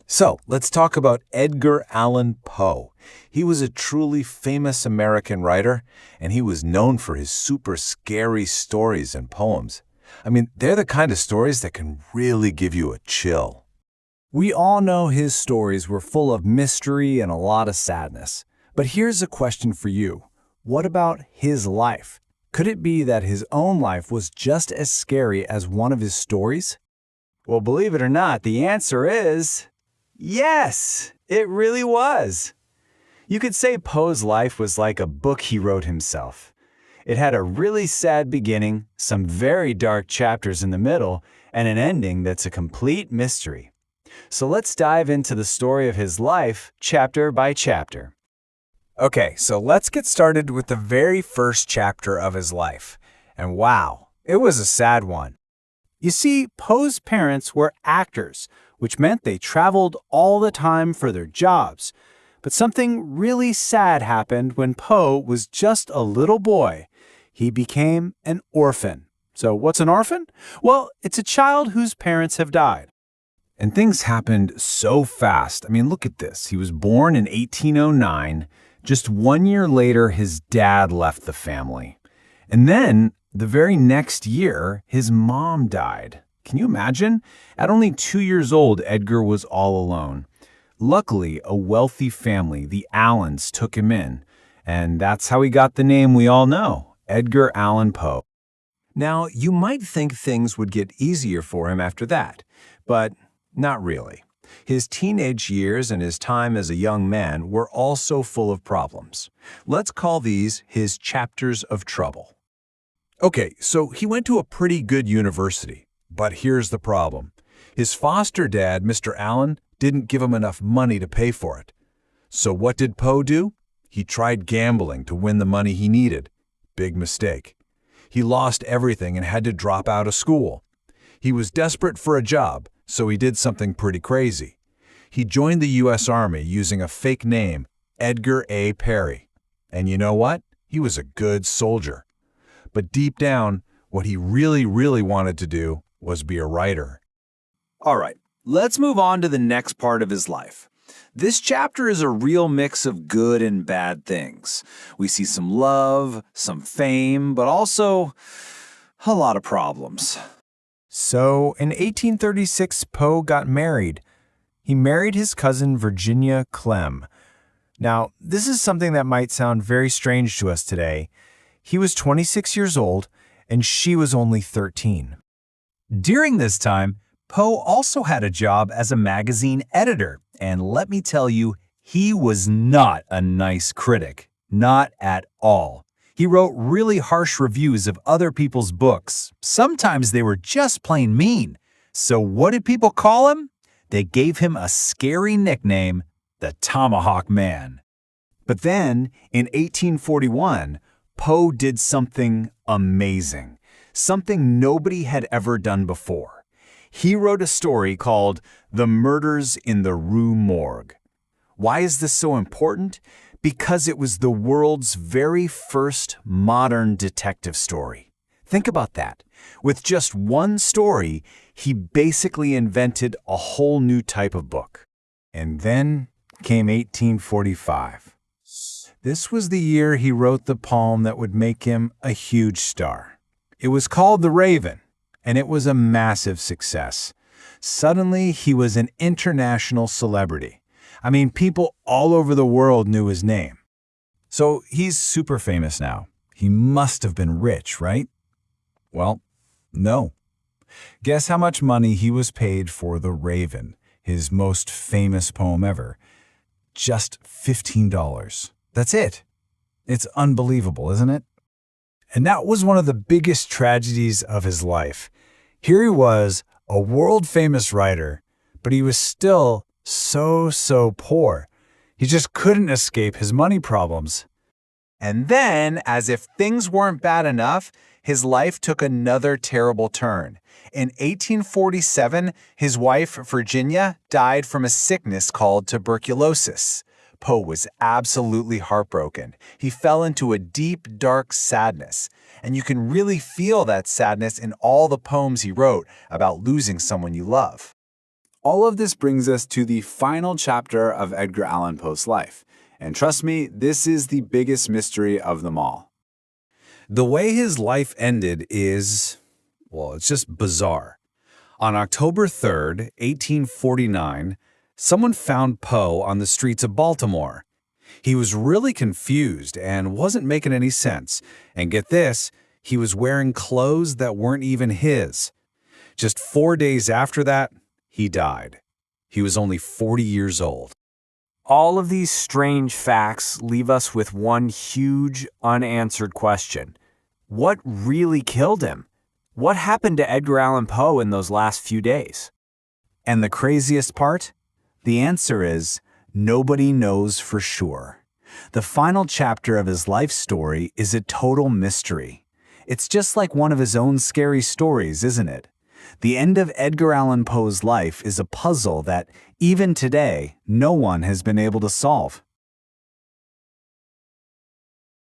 So, let's talk about Edgar Allan Poe. He was a truly famous American writer, and he was known for his super scary stories and poems. I mean, they're the kind of stories that can really give you a chill. We all know his stories were full of mystery and a lot of sadness. But here's a question for you. What about his life? Could it be that his own life was just as scary as one of his stories? Well, believe it or not, the answer is yes, it really was. You could say Poe's life was like a book he wrote himself. It had a really sad beginning, some very dark chapters in the middle, and an ending that's a complete mystery. So let's dive into the story of his life, chapter by chapter. Okay, so let's get started with the very first chapter of his life. And wow, it was a sad one. You see, Poe's parents were actors, which meant they traveled all the time for their jobs. But something really sad happened when Poe was just a little boy. He became an orphan. So what's an orphan? Well, it's a child whose parents have died. And things happened so fast. I mean, look at this. He was born in 1809. Just 1 year later, his dad left the family. And then, the very next year, his mom died. Can you imagine? At only 2 years old, Edgar was all alone. Luckily, a wealthy family, the Allens, took him in. And that's how he got the name we all know, Edgar Allan Poe. Now, you might think things would get easier for him after that, but not really. His teenage years and his time as a young man were also full of problems. Let's call these his chapters of trouble. Okay, so he went to a pretty good university. But here's the problem. His foster dad, Mr. Allen, didn't give him enough money to pay for it. So what did Poe do? He tried gambling to win the money he needed. Big mistake. He lost everything and had to drop out of school. He was desperate for a job, so he did something pretty crazy. He joined the U.S. Army using a fake name, Edgar A. Perry. And you know what? He was a good soldier. But deep down, what he really wanted to do was be a writer. All right, let's move on to the next part of his life. This chapter is a real mix of good and bad things. We see some love, some fame, but also a lot of problems. So, in 1836, Poe got married. He married his cousin Virginia Clem. Now, this is something that might sound very strange to us today. He was 26 years old, and she was only 13. During this time, Poe also had a job as a magazine editor, and let me tell you, he was not a nice critic. Not at all. He wrote really harsh reviews of other people's books. Sometimes they were just plain mean. So what did people call him? They gave him a scary nickname, the Tomahawk Man. But then, in 1841, Poe did something amazing. Something nobody had ever done before. He wrote a story called The Murders in the Rue Morgue. Why is this so important? Because it was the world's very first modern detective story. Think about that. With just one story, he basically invented a whole new type of book. And then came 1845. This was the year he wrote the poem that would make him a huge star. It was called The Raven, and it was a massive success. Suddenly, he was an international celebrity. I mean, people all over the world knew his name. So he's super famous now. He must have been rich, right? Well, no. Guess how much money he was paid for The Raven, his most famous poem ever? Just $15. That's it. It's unbelievable, isn't it? And that was one of the biggest tragedies of his life. Here he was, a world-famous writer, but he was still so poor. He just couldn't escape his money problems. And then, as if things weren't bad enough, his life took another terrible turn. In 1847, his wife, Virginia, died from a sickness called tuberculosis. Poe was absolutely heartbroken. He fell into a deep, dark sadness. And you can really feel that sadness in all the poems he wrote about losing someone you love. All of this brings us to the final chapter of Edgar Allan Poe's life. And trust me, this is the biggest mystery of them all. The way his life ended is, well, it's just bizarre. On October 3rd, 1849, someone found Poe on the streets of Baltimore. He was really confused and wasn't making any sense. And get this, he was wearing clothes that weren't even his. Just 4 days after that, he died. He was only 40 years old. All of these strange facts leave us with one huge, unanswered question. What really killed him? What happened to Edgar Allan Poe in those last few days? And the craziest part? The answer is, nobody knows for sure. The final chapter of his life story is a total mystery. It's just like one of his own scary stories, isn't it? The end of Edgar Allan Poe's life is a puzzle that, even today, no one has been able to solve.